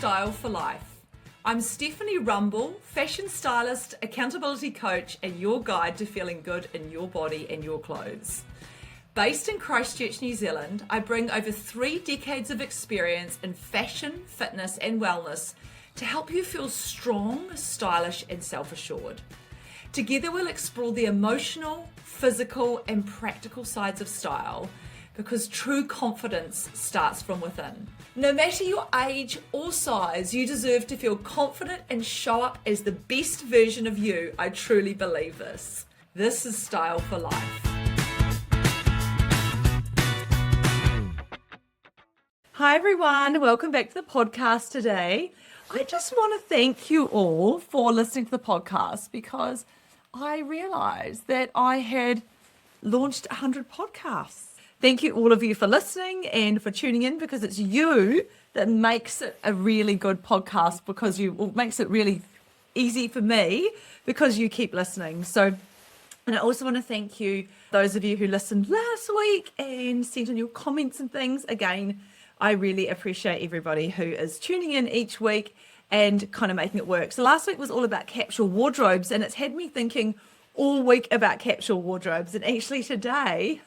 Style for Life. I'm Stephanie Rumble, fashion stylist, accountability coach, and your guide to feeling good in your body and your clothes. Based in Christchurch, New Zealand, I bring over 3 decades of experience in fashion, fitness, and wellness to help you feel strong, stylish, and self-assured. Together we'll explore the emotional, physical, and practical sides of style because true confidence starts from within. No matter your age or size, you deserve to feel confident and show up as the best version of you. I truly believe this. This is Style for Life. Hi everyone, welcome back to the podcast today. I just want to thank you all for listening to the podcast because I realized that I had launched 100 podcasts. Thank you all of you for listening and for tuning in because it's you that makes it a really good podcast makes it really easy for me because you keep listening. So, and I also want to thank you, those of you who listened last week and sent in your comments and things. Again, I really appreciate everybody who is tuning in each week and kind of making it work. So last week was all about capsule wardrobes and it's had me thinking all week about capsule wardrobes. And actually today,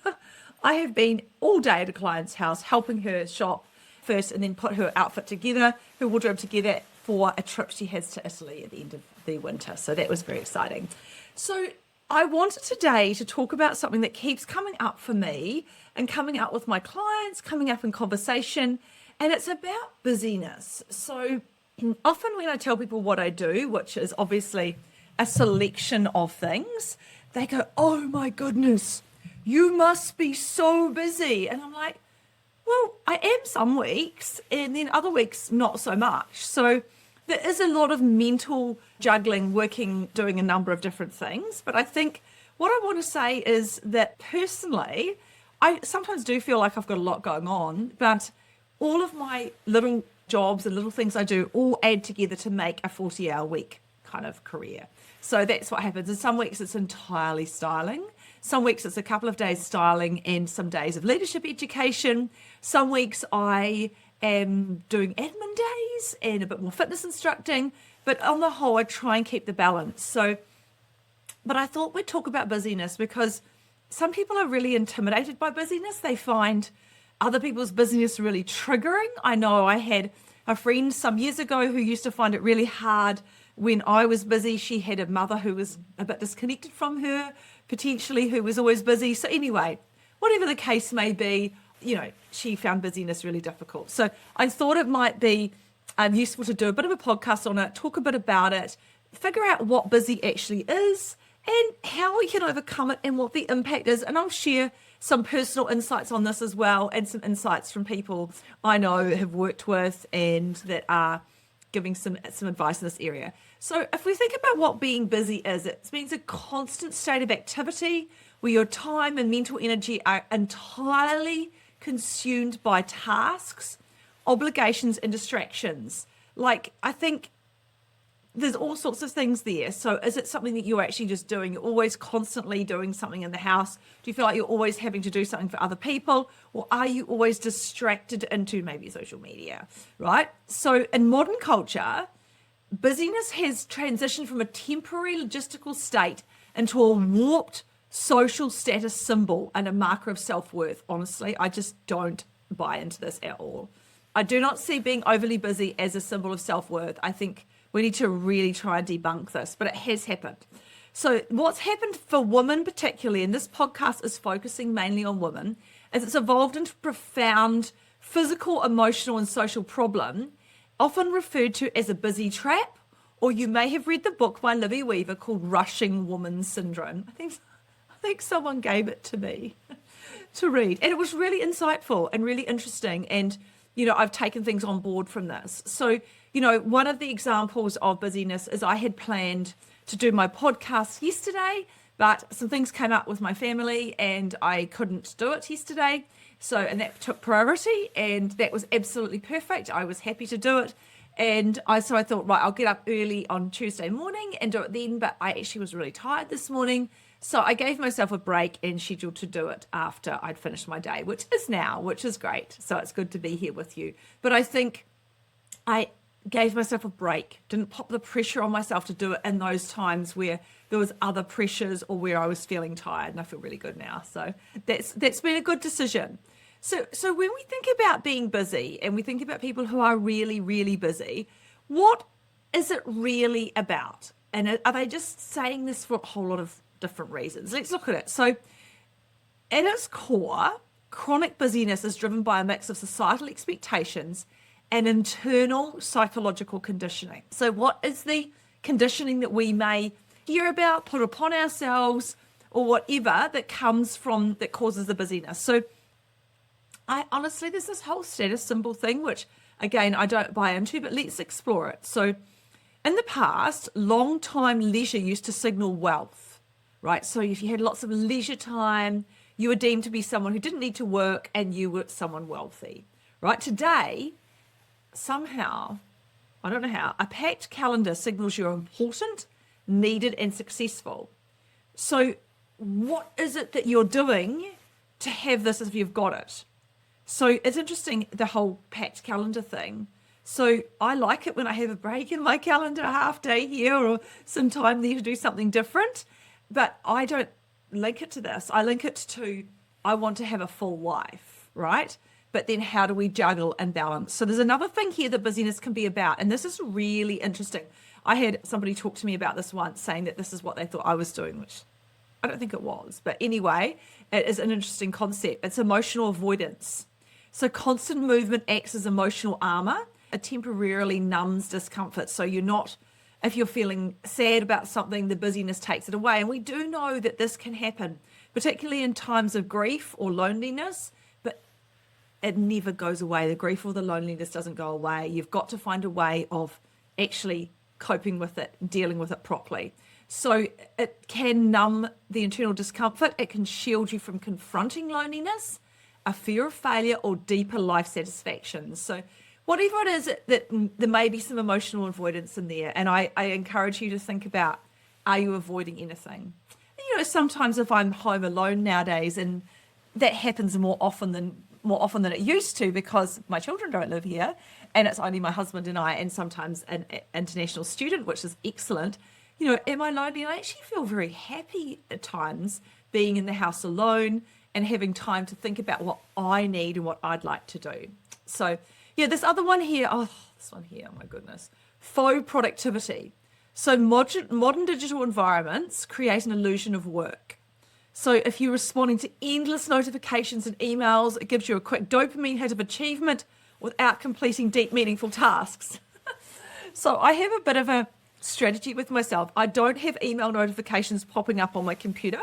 I have been all day at a client's house helping her shop first and then put her outfit together, her wardrobe together for a trip she has to Italy at the end of the winter. So that was very exciting. So I wanted today to talk about something that keeps coming up for me and coming up with my clients, coming up in conversation, and it's about busyness. So often when I tell people what I do, which is obviously a selection of things, they go, "Oh my goodness, you must be so busy." And I'm like, well, I am some weeks and then other weeks not so much. So there is a lot of mental juggling, working, doing a number of different things. But I think what I want to say is that personally, I sometimes do feel like I've got a lot going on, but all of my little jobs and little things I do all add together to make a 40-hour week kind of career. So that's what happens. And some weeks it's entirely styling. Some weeks it's a couple of days styling and some days of leadership education. Some weeks I am doing admin days and a bit more fitness instructing. But on the whole, I try and keep the balance. But I thought we'd talk about busyness because some people are really intimidated by busyness. They find other people's busyness really triggering. I know I had a friend some years ago who used to find it really hard when I was busy. She had a mother who was a bit disconnected from her, potentially, who was always busy. So anyway, whatever the case may be, she found busyness really difficult. So I thought it might be useful to do a bit of a podcast on it, talk a bit about it, figure out what busy actually is and how we can overcome it and what the impact is. And I'll share some personal insights on this as well and some insights from people I know have worked with and that are giving some advice in this area. So if we think about what being busy is, it means a constant state of activity where your time and mental energy are entirely consumed by tasks, obligations, and distractions. Like, I think there's all sorts of things there. So is it something that you're actually just doing? You're always constantly doing something in the house? Do you feel like you're always having to do something for other people? Or are you always distracted into maybe social media, right? So in modern culture, busyness has transitioned from a temporary logistical state into a warped social status symbol and a marker of self-worth. Honestly, I just don't buy into this at all. I do not see being overly busy as a symbol of self-worth. I think we need to really try and debunk this, but it has happened. So what's happened for women particularly, and this podcast is focusing mainly on women, is it's evolved into a profound physical, emotional, and social problem, often referred to as a busy trap, or you may have read the book by Libby Weaver called Rushing Woman Syndrome. I think someone gave it to me to read, and it was really insightful and really interesting, and I've taken things on board from this. So, one of the examples of busyness is I had planned to do my podcast yesterday, but some things came up with my family and I couldn't do it yesterday. And that took priority and that was absolutely perfect. I was happy to do it. And I thought, right, I'll get up early on Tuesday morning and do it then. But I actually was really tired this morning. So I gave myself a break and scheduled to do it after I'd finished my day, which is now, which is great. So it's good to be here with you. But I think I gave myself a break, didn't pop the pressure on myself to do it in those times where there was other pressures or where I was feeling tired, and I feel really good now. So that's been a good decision. So when we think about being busy and we think about people who are really, really busy, what is it really about? And are they just saying this for a whole lot of different reasons? Let's look at it. So at its core, chronic busyness is driven by a mix of societal expectations and internal psychological conditioning. So what is the conditioning that we may hear about, put upon ourselves, or whatever that comes from, that causes the busyness? So I honestly, there's this whole status symbol thing, which again, I don't buy into, but let's explore it. So in the past, long time leisure used to signal wealth, right? So if you had lots of leisure time, you were deemed to be someone who didn't need to work and you were someone wealthy, right? Today, somehow, I don't know how, a packed calendar signals you're important, needed, and successful. So what is it that you're doing to have this if you've got it? So it's interesting, the whole packed calendar thing. So I like it when I have a break in my calendar, a half day here or some time there to do something different. But I don't link it to this. I link it to, I want to have a full life, right? But then how do we juggle and balance? So there's another thing here that busyness can be about. And this is really interesting. I had somebody talk to me about this once, saying that this is what they thought I was doing, which I don't think it was. But anyway, it is an interesting concept. It's emotional avoidance. So constant movement acts as emotional armor. It temporarily numbs discomfort. So you're not, if you're feeling sad about something, the busyness takes it away. And we do know that this can happen, particularly in times of grief or loneliness, but it never goes away. The grief or the loneliness doesn't go away. You've got to find a way of actually coping with it, dealing with it properly. So it can numb the internal discomfort. It can shield you from confronting loneliness, a fear of failure, or deeper life satisfaction. So whatever it is, that there may be some emotional avoidance in there. And I encourage you to think about, are you avoiding anything? You know, sometimes if I'm home alone nowadays, and that happens more often than it used to, because my children don't live here and it's only my husband and I, and sometimes an international student, which is excellent. You know, am I lonely? I actually feel very happy at times being in the house alone and having time to think about what I need and what I'd like to do. So yeah, this other one here, oh my goodness, faux productivity. So modern digital environments create an illusion of work. So if you're responding to endless notifications and emails, it gives you a quick dopamine hit of achievement without completing deep, meaningful tasks. So I have a bit of a strategy with myself. I don't have email notifications popping up on my computer.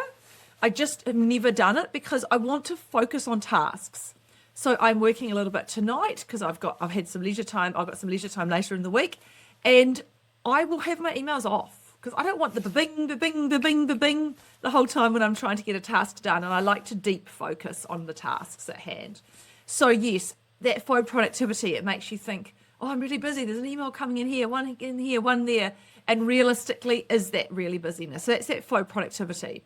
I just have never done it because I want to focus on tasks. So I'm working a little bit tonight because I've had some leisure time. I've got some leisure time later in the week, and I will have my emails off because I don't want the bing, the bing, the bing, the bing the whole time when I'm trying to get a task done. And I like to deep focus on the tasks at hand. So yes, that faux productivity, it makes you think, oh, I'm really busy. There's an email coming in here, one there. And realistically, is that really busyness? So that's that faux productivity.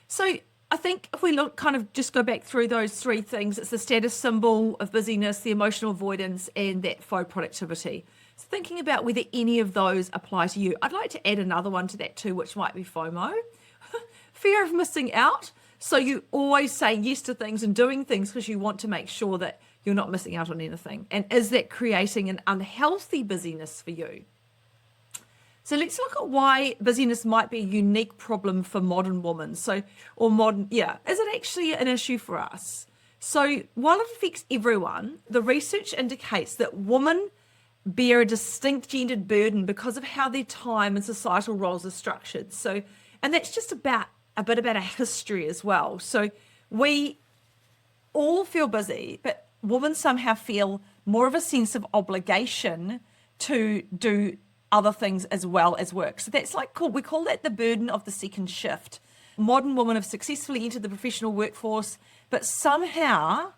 So I think if we look, kind of just go back through those three things, it's the status symbol of busyness, the emotional avoidance, and that faux productivity. So thinking about whether any of those apply to you. I'd like to add another one to that too, which might be FOMO, fear of missing out. So you always say yes to things and doing things because you want to make sure that you're not missing out on anything. And is that creating an unhealthy busyness for you? So let's look at why busyness might be a unique problem for modern women. Is it actually an issue for us? So while it affects everyone, the research indicates that women bear a distinct gendered burden because of how their time and societal roles are structured. So, and that's just about a bit about our history as well. So we all feel busy, but women somehow feel more of a sense of obligation to do other things as well as work. So that's we call that the burden of the second shift. Modern women have successfully entered the professional workforce, but somehow,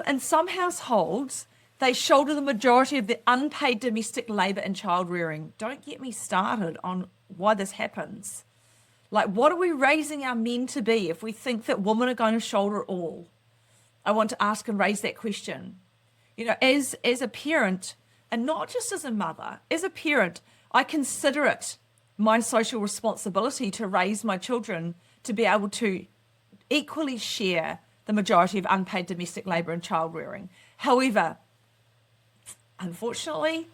in some households, they shoulder the majority of the unpaid domestic labour and child rearing. Don't get me started on why this happens. Like, what are we raising our men to be if we think that women are going to shoulder it all? I want to ask and raise that question. You know, as a parent, And not just as a mother, as a parent, I consider it my social responsibility to raise my children to be able to equally share the majority of unpaid domestic labour and child rearing. However, unfortunately,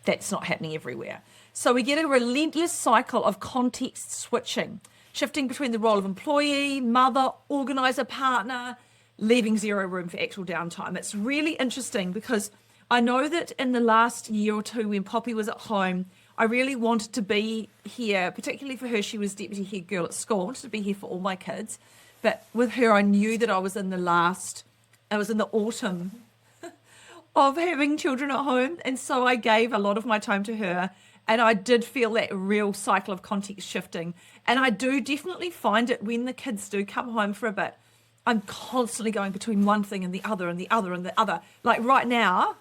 that's not happening everywhere. So we get a relentless cycle of context switching, shifting between the role of employee, mother, organiser, partner, leaving zero room for actual downtime. It's really interesting because I know that in the last year or two when Poppy was at home, I really wanted to be here, particularly for her. She was deputy head girl at school. I wanted to be here for all my kids. But with her, I knew that I was in the autumn of having children at home. And so I gave a lot of my time to her. And I did feel that real cycle of context shifting. And I do definitely find it when the kids do come home for a bit. I'm constantly going between one thing and the other and the other and the other. Like right now,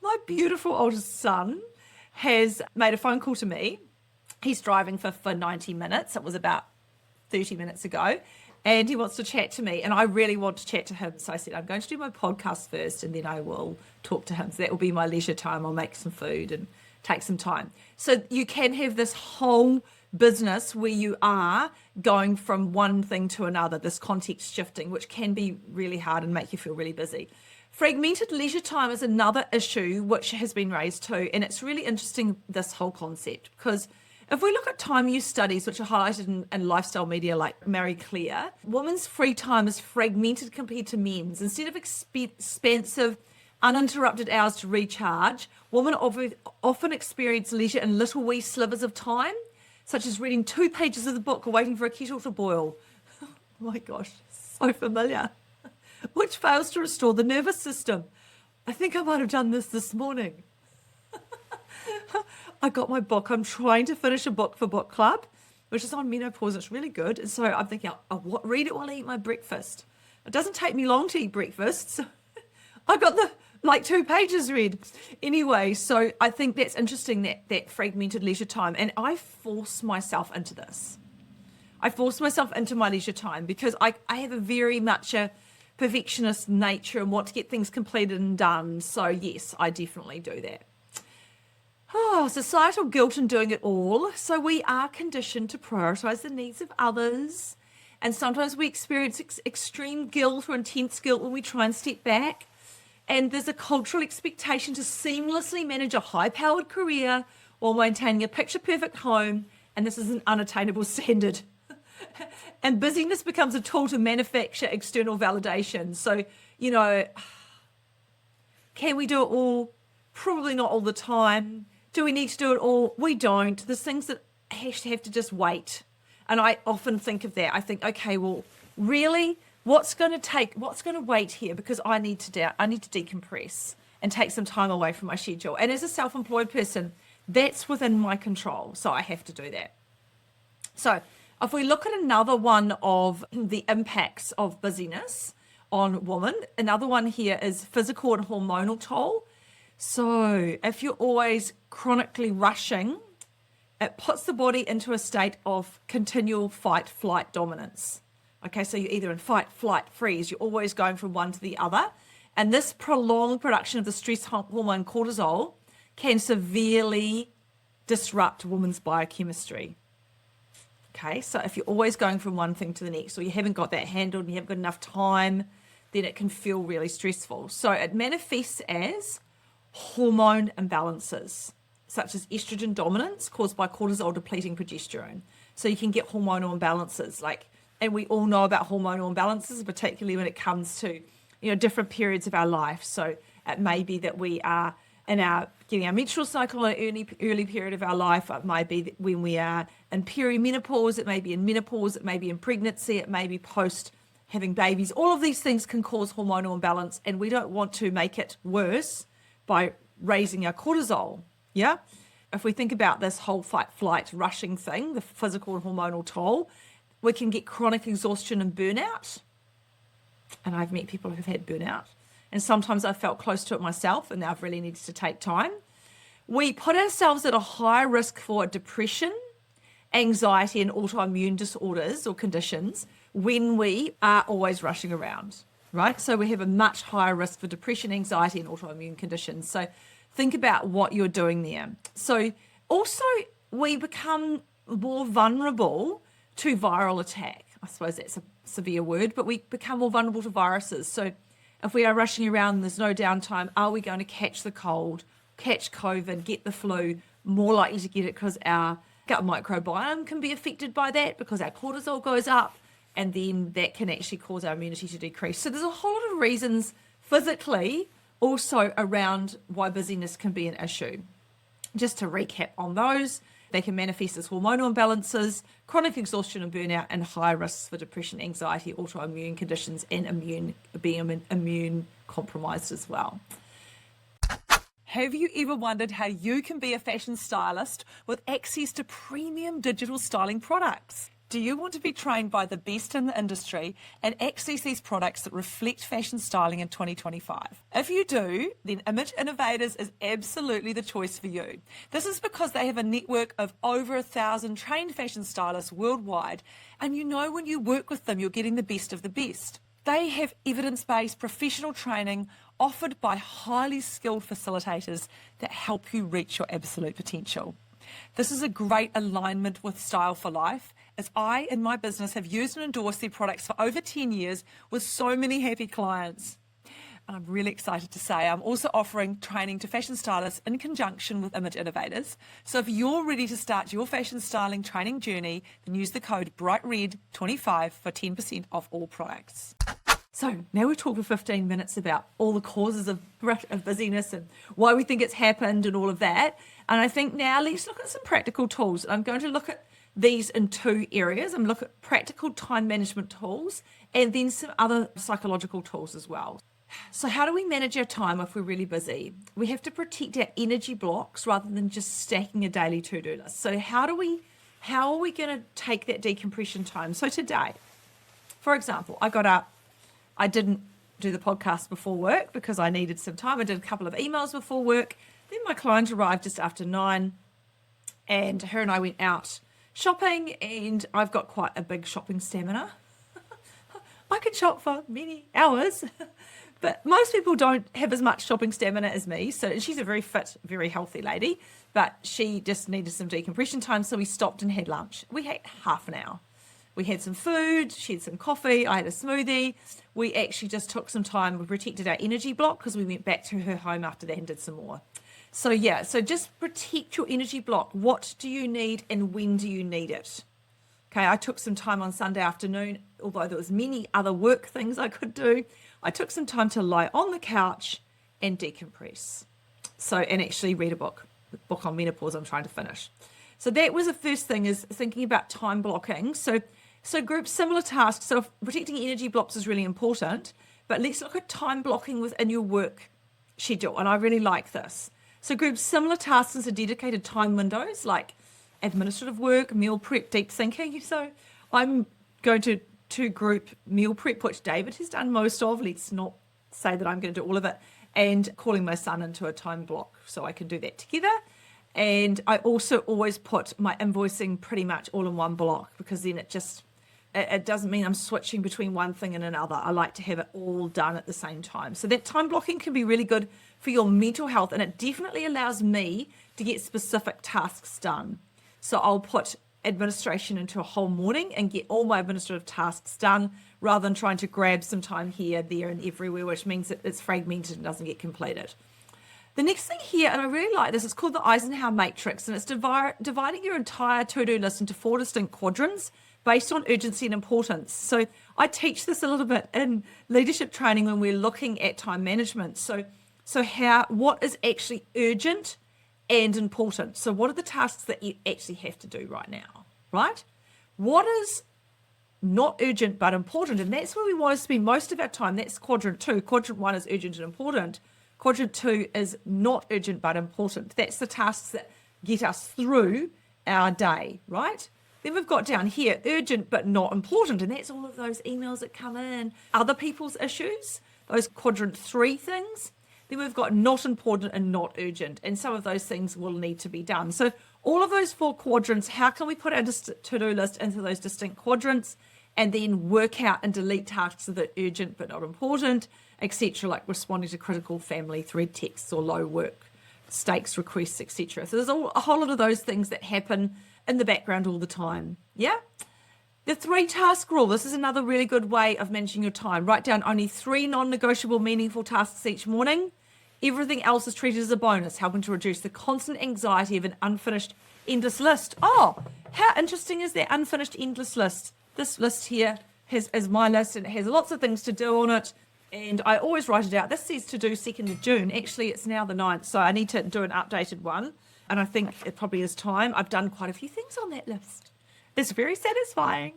my beautiful oldest son has made a phone call to me. He's driving for 90 minutes. It was about 30 minutes ago. And he wants to chat to me. And I really want to chat to him. So I said, I'm going to do my podcast first and then I will talk to him. So that will be my leisure time. I'll make some food and take some time. So you can have this whole business where you are going from one thing to another, this context shifting, which can be really hard and make you feel really busy. Fragmented leisure time is another issue which has been raised too. And it's really interesting, this whole concept, because if we look at time use studies, which are highlighted in lifestyle media like Marie Claire, women's free time is fragmented compared to men's. Instead of expensive, uninterrupted hours to recharge, women often experience leisure in little wee slivers of time, such as reading 2 pages of the book or waiting for a kettle to boil. Oh my gosh, so familiar. Which fails to restore the nervous system. I think I might have done this morning. I got my book. I'm trying to finish a book for book club, which is on menopause. It's really good. And so I'm thinking, I'll read it while I eat my breakfast. It doesn't take me long to eat breakfast. So I got 2 pages read. Anyway, so I think that's interesting, that fragmented leisure time. And I force myself into this. I force myself into my leisure time because I have a very much a perfectionist nature and want to get things completed and done. So yes, I definitely do that. Oh, societal guilt in doing it all. So we are conditioned to prioritise the needs of others. And sometimes we experience extreme guilt or intense guilt when we try and step back. And there's a cultural expectation to seamlessly manage a high-powered career while maintaining a picture-perfect home. And this is an unattainable standard. And busyness becomes a tool to manufacture external validation. So, can we do it all? Probably not all the time. Do we need to do it all? We don't. There's things that have to just wait. And I often think of that. I think, okay, well, really, what's going to wait here? Because I need to decompress and take some time away from my schedule. And as a self-employed person, that's within my control. So I have to do that. So if we look at another one of the impacts of busyness on women, another one here is physical and hormonal toll. So if you're always chronically rushing, it puts the body into a state of continual fight, flight dominance. Okay, so you're either in fight, flight, freeze. You're always going from one to the other. And this prolonged production of the stress hormone cortisol can severely disrupt women's biochemistry. Okay, so if you're always going from one thing to the next, or you haven't got that handled and you haven't got enough time, then it can feel really stressful. So it manifests as hormone imbalances, such as estrogen dominance caused by cortisol depleting progesterone. So you can get hormonal imbalances, and we all know about hormonal imbalances, particularly when it comes to, different periods of our life. So it may be that we are getting our menstrual cycle in an early period of our life. It might be when we are in perimenopause. It may be in menopause. It may be in pregnancy. It may be post having babies. All of these things can cause hormonal imbalance, and we don't want to make it worse by raising our cortisol. Yeah. If we think about this whole fight, flight, rushing thing, the physical and hormonal toll, we can get chronic exhaustion and burnout. And I've met people who've had burnout. And sometimes I've felt close to it myself, and I've really needed to take time. We put ourselves at a higher risk for depression, anxiety, and autoimmune disorders or conditions when we are always rushing around. right? So we have a much higher risk for depression, anxiety, and autoimmune conditions. So think about what you're doing there. So also we become more vulnerable to viral attack. I suppose that's a severe word, but we become more vulnerable to viruses. So if we are rushing around, there's no downtime, are we going to catch the cold, catch COVID, get the flu, more likely to get it because our gut microbiome can be affected by that because our cortisol goes up, and then that can actually cause our immunity to decrease. So there's a whole lot of reasons physically also around why busyness can be an issue. Just to recap on those, they can manifest as hormonal imbalances, chronic exhaustion and burnout, and high risks for depression, anxiety, autoimmune conditions, and being immune compromised as well. Have you ever wondered how you can be a fashion stylist with access to premium digital styling products? Do you want to be trained by the best in the industry and access these products that reflect fashion styling in 2025? If you do, then Image Innovators is absolutely the choice for you. This is because they have a network of over 1,000 trained fashion stylists worldwide, and you know when you work with them, you're getting the best of the best. They have evidence-based professional training offered by highly skilled facilitators that help you reach your absolute potential. This is a great alignment with Style for Life, as I and my business have used and endorsed their products for over 10 years with so many happy clients. And I'm really excited to say I'm also offering training to fashion stylists in conjunction with Image Innovators. So if you're ready to start your fashion styling training journey, then use the code BRIGHTRED25 for 10% off all products. So now we've talked for 15 minutes about all the causes of busyness and why we think it's happened and all of that. And I think now let's look at some practical tools. I'm going to look at these in two areas. I'm looking at practical time management tools and then some other psychological tools as well. So how do we manage our time if we're really busy? We have to protect our energy blocks rather than just stacking a daily to-do list. So how are we going to take that decompression time? So today, for example, I got up. I didn't do the podcast before work because I needed some time. I did a couple of emails before work. Then my client arrived just after 9, and her and I went out shopping, and I've got quite a big shopping stamina. I could shop for many hours, but most people don't have as much shopping stamina as me. So she's a very fit, very healthy lady, but she just needed some decompression time. So we stopped and had lunch. We had half an hour. We had some food, she had some coffee, I had a smoothie. We actually just took some time, we protected our energy block because we went back to her home after that and did some more. So yeah, so just protect your energy block. What do you need and when do you need it? Okay, I took some time on Sunday afternoon, although there was many other work things I could do. I took some time to lie on the couch and decompress. So, and actually read a book, the book on menopause I'm trying to finish. So that was the first thing, is thinking about time blocking. So group similar tasks. So protecting energy blocks is really important, but let's look at time blocking within your work schedule. And I really like this. So group similar tasks into dedicated time windows like administrative work, meal prep, deep thinking. So I'm going to group meal prep, which David has done most of. Let's not say that I'm going to do all of it, and calling my son into a time block so I can do that together. And I also always put my invoicing pretty much all in one block, because then it doesn't mean I'm switching between one thing and another. I like to have it all done at the same time. So that time blocking can be really good for your mental health, and it definitely allows me to get specific tasks done. So I'll put administration into a whole morning and get all my administrative tasks done rather than trying to grab some time here, there, and everywhere, which means that it's fragmented and doesn't get completed. The next thing here, and I really like this, it's called the Eisenhower Matrix, and it's dividing your entire to-do list into 4 distinct quadrants based on urgency and importance. So I teach this a little bit in leadership training when we're looking at time management. So what is actually urgent and important? So what are the tasks that you actually have to do right now, right? What is not urgent but important? And that's where we want to spend most of our time. That's quadrant 2. Quadrant 1 is urgent and important. Quadrant 2 is not urgent but important. That's the tasks that get us through our day, right? Then we've got down here, urgent but not important, and that's all of those emails that come in, other people's issues, those quadrant 3 things. Then we've got not important and not urgent, and some of those things will need to be done. So all of those 4 quadrants, how can we put our to-do list into those distinct quadrants and then work out and delete tasks that are urgent but not important, etc., like responding to critical family thread texts or low work stakes requests, etc. So there's a whole lot of those things that happen in the background all the time. Yeah. The 3-task rule. This is another really good way of managing your time. Write down only 3 non-negotiable meaningful tasks each morning. Everything else is treated as a bonus, helping to reduce the constant anxiety of an unfinished endless list. Oh, how interesting is that unfinished endless list? This list here is my list, and it has lots of things to do on it. And I always write it out. This says to do 2nd of June. Actually, it's now the 9th, so I need to do an updated one. And I think it probably is time. I've done quite a few things on that list. It's very satisfying.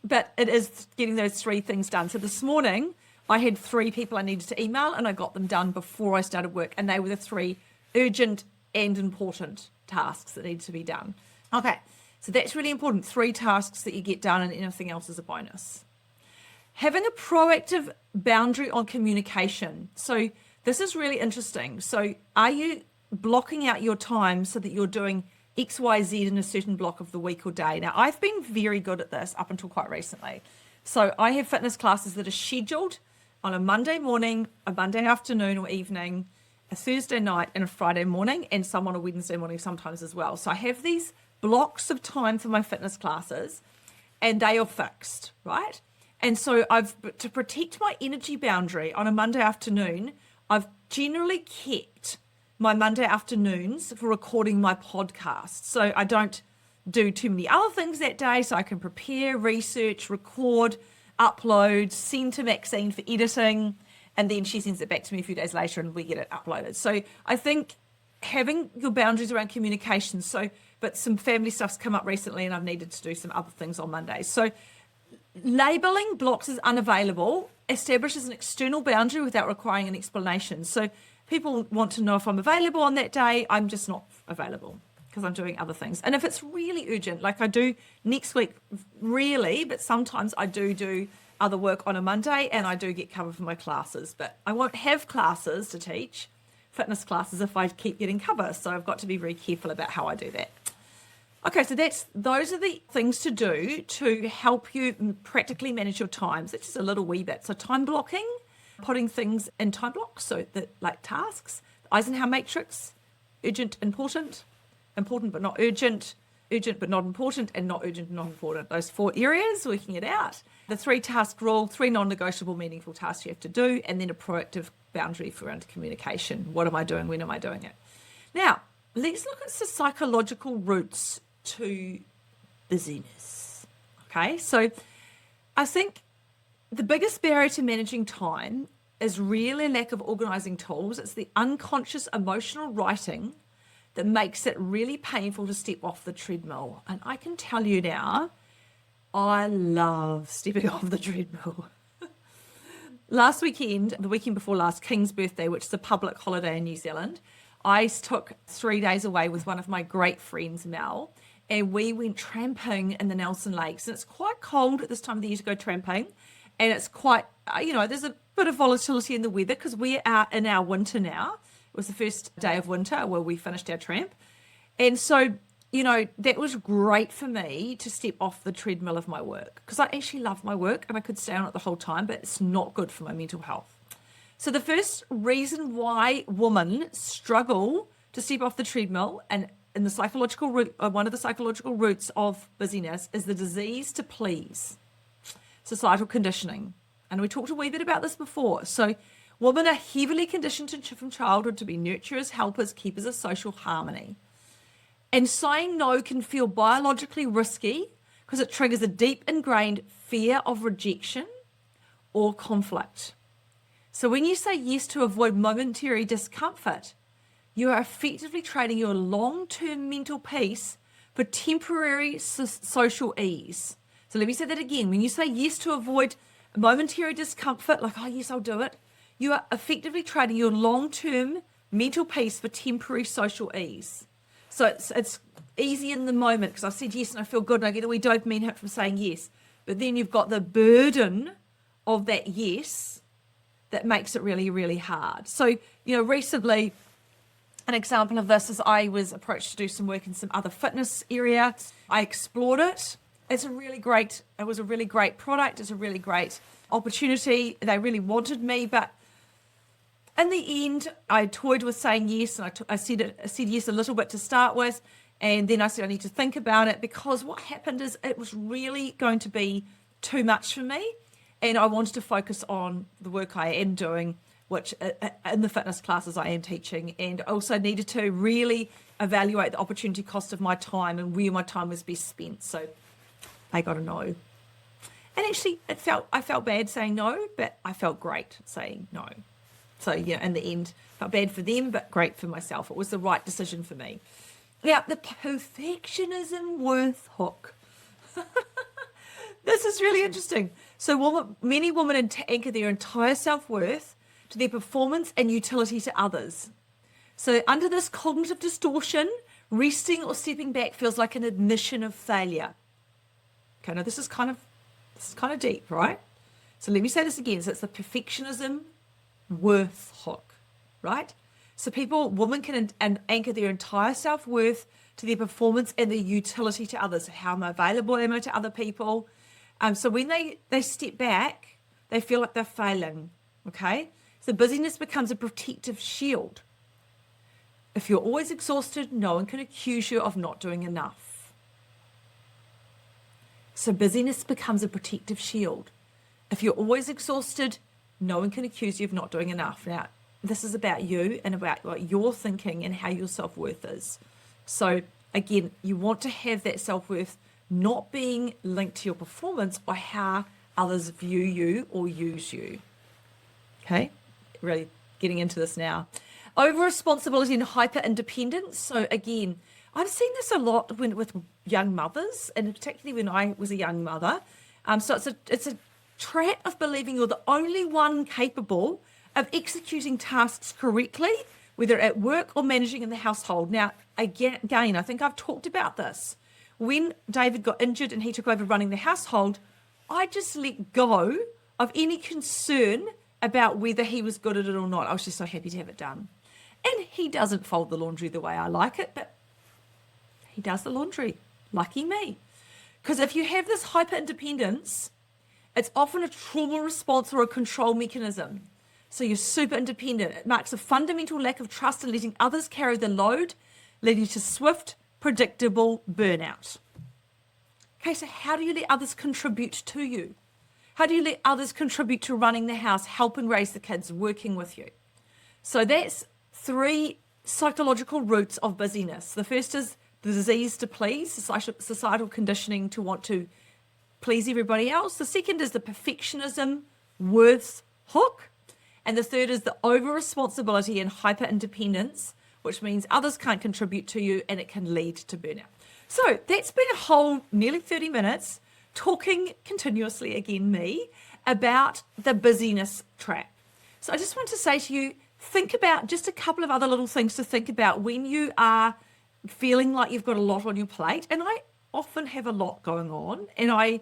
But it is getting those 3 things done. So this morning, I had 3 people I needed to email, and I got them done before I started work. And they were the 3 urgent and important tasks that need to be done. Okay, so that's really important. 3 tasks that you get done, and anything else is a bonus. Having a proactive boundary on communication. So this is really interesting. So are you blocking out your time so that you're doing X, Y, Z in a certain block of the week or day? Now, I've been very good at this up until quite recently. So I have fitness classes that are scheduled on a Monday morning, a Monday afternoon or evening, a Thursday night, and a Friday morning, and some on a Wednesday morning sometimes as well. So I have these blocks of time for my fitness classes, and they are fixed, right? And so to protect my energy boundary on a Monday afternoon, I've generally kept my Monday afternoons for recording my podcast. So I don't do too many other things that day, so I can prepare, research, record, upload, send to Maxine for editing, and then she sends it back to me a few days later and we get it uploaded. So I think having your boundaries around communication. But some family stuff's come up recently and I've needed to do some other things on Mondays. So labeling blocks as unavailable establishes an external boundary without requiring an explanation. So people want to know if I'm available on that day. I'm just not available because I'm doing other things. And if it's really urgent, like I do next week, really, but sometimes I do other work on a Monday and I do get cover for my classes. But I won't have classes to teach, fitness classes, if I keep getting cover. So I've got to be very careful about how I do that. Okay, so those are the things to do to help you practically manage your times. It's just a little wee bit. So time blocking, putting things in time blocks, so that like tasks, Eisenhower matrix, urgent, important but not urgent, urgent but not important, and not urgent and not important. Those 4 areas, working it out. The 3-task rule, 3 non-negotiable meaningful tasks you have to do, and then a proactive boundary for around communication. What am I doing? When am I doing it? Now, let's look at the psychological roots to busyness. Okay, so I think the biggest barrier to managing time is really lack of organizing tools. It's the unconscious emotional writing that makes it really painful to step off the treadmill. And I can tell you now, I love stepping off the treadmill. Last weekend, the weekend before last, King's birthday, which is a public holiday in New Zealand, I took 3 days away with one of my great friends, Mel, and we went tramping in the Nelson Lakes. And it's quite cold at this time of the year to go tramping. And it's quite, there's a bit of volatility in the weather because we are in our winter now. It was the first day of winter where we finished our tramp. And so, that was great for me to step off the treadmill of my work because I actually love my work and I could stay on it the whole time, but it's not good for my mental health. So the first reason why women struggle to step off the treadmill and in the psychological root, one of the psychological roots of busyness is the disease to please, societal conditioning. And we talked a wee bit about this before. So women are heavily conditioned from childhood to be nurturers, helpers, keepers of social harmony. And saying no can feel biologically risky because it triggers a deep ingrained fear of rejection or conflict. So when you say yes to avoid momentary discomfort, you are effectively trading your long-term mental peace for temporary social ease. So let me say that again. When you say yes to avoid momentary discomfort, like, oh, yes, I'll do it, you are effectively trading your long-term mental peace for temporary social ease. So it's easy in the moment because I said yes and I feel good and I get a wee dopamine hit from saying yes. But then you've got the burden of that yes that makes it really, really hard. So, recently, an example of this is I was approached to do some work in some other fitness area. I explored it. it was a really great product. It's a really great opportunity. They really wanted me, but in the end, I toyed with saying yes, and I said yes a little bit to start with, and then I said I need to think about it, because what happened is it was really going to be too much for me, and I wanted to focus on the work I am doing, which in the fitness classes I am teaching, and also needed to really evaluate the opportunity cost of my time and where my time was best spent. So I got a no. And actually, I felt bad saying no, but I felt great saying no. So yeah, in the end, felt bad for them, but great for myself. It was the right decision for me. Now, the perfectionism worth hook. This is really interesting. So many women anchor their entire self-worth to their performance and utility to others. So under this cognitive distortion, resting or stepping back feels like an admission of failure. Okay, now this is kind of deep, right? So let me say this again. So it's the perfectionism worth hook, right? So women can anchor their entire self-worth to their performance and their utility to others. How available am I to other people? So when they step back, they feel like they're failing, okay? So busyness becomes a protective shield. If you're always exhausted, no one can accuse you of not doing enough. So busyness becomes a protective shield. If you're always exhausted, no one can accuse you of not doing enough. Now, this is about you and about what you're thinking and how your self-worth is. So again, you want to have that self-worth not being linked to your performance or how others view you or use you. Okay, really getting into this now. Over responsibility and hyper independence. So again, I've seen this a lot with young mothers, and particularly when I was a young mother. So it's a trap of believing you're the only one capable of executing tasks correctly, whether at work or managing in the household. Now, again, I think I've talked about this. When David got injured and he took over running the household, I just let go of any concern about whether he was good at it or not. I was just so happy to have it done. And he doesn't fold the laundry the way I like it, but he does the laundry. Lucky me. Because if you have this hyper independence, it's often a trauma response or a control mechanism. So you're super independent. It marks a fundamental lack of trust in letting others carry the load, leading to swift, predictable burnout. Okay, so how do you let others contribute to you? How do you let others contribute to running the house, helping raise the kids, working with you? So that's 3 psychological roots of busyness. The first is the disease to please, societal conditioning to want to please everybody else. The second is the perfectionism worth hook. And the third is the over-responsibility and hyper-independence, which means others can't contribute to you and it can lead to burnout. So that's been a whole nearly 30 minutes talking continuously, again, me, about the busyness trap. So I just want to say to you, think about just a couple of other little things to think about when you are feeling like you've got a lot on your plate. And I often have a lot going on, and I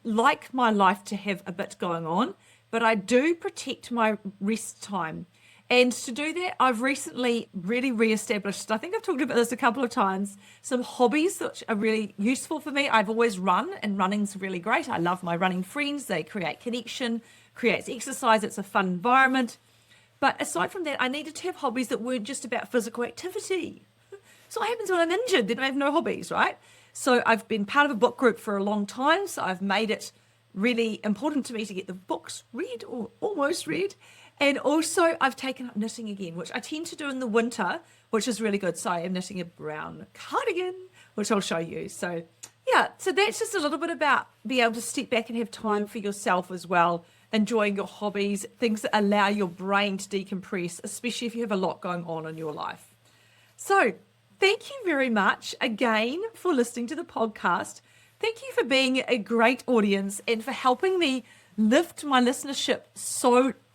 like my life to have a bit going on, but I do protect my rest time. And to do that, I've recently really re-established, I think I've talked about this a couple of times, some hobbies which are really useful for me. I've always run, and running's really great. I love my running friends. They create connection, creates exercise. It's a fun environment. But aside from that, I needed to have hobbies that weren't just about physical activity. So what happens when I'm injured? Then I have no hobbies, right? So I've been part of a book group for a long time. So I've made it really important to me to get the books read or almost read. And also I've taken up knitting again, which I tend to do in the winter, which is really good. So I am knitting a brown cardigan, which I'll show you. So yeah, so that's just a little bit about being able to step back and have time for yourself as well, enjoying your hobbies, things that allow your brain to decompress, especially if you have a lot going on in your life. So thank you very much again for listening to the podcast. Thank you for being a great audience and for helping me lift my listenership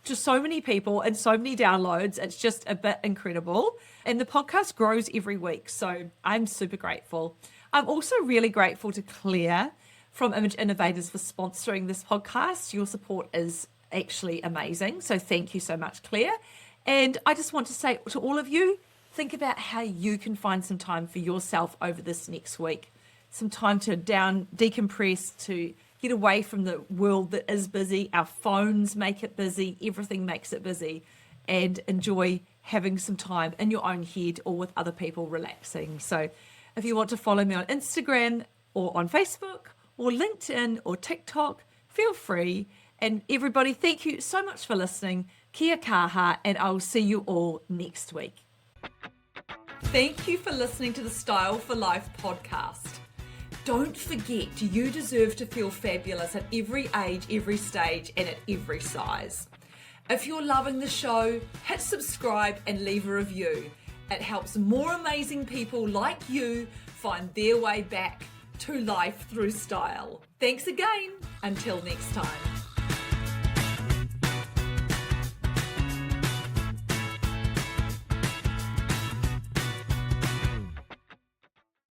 to so many people and so many downloads. It's just a bit incredible. And the podcast grows every week. So I'm super grateful. I'm also really grateful to Claire from Image Innovators for sponsoring this podcast. Your support is actually amazing. So thank you so much, Claire. And I just want to say to all of you, think about how you can find some time for yourself over this next week. some time to decompress, to get away from the world that is busy. Our phones make it busy, everything makes it busy, and enjoy having some time in your own head or with other people relaxing. So if you want to follow me on Instagram or on Facebook or LinkedIn or TikTok, feel free. And everybody, thank you so much for listening. Kia kaha, and I'll see you all next week. Thank you for listening to the Style for Life podcast. Don't forget, you deserve to feel fabulous at every age, every stage, and at every size. If you're loving the show, hit subscribe and leave a review. It helps more amazing people like you find their way back to life through style. Thanks again. Until next time.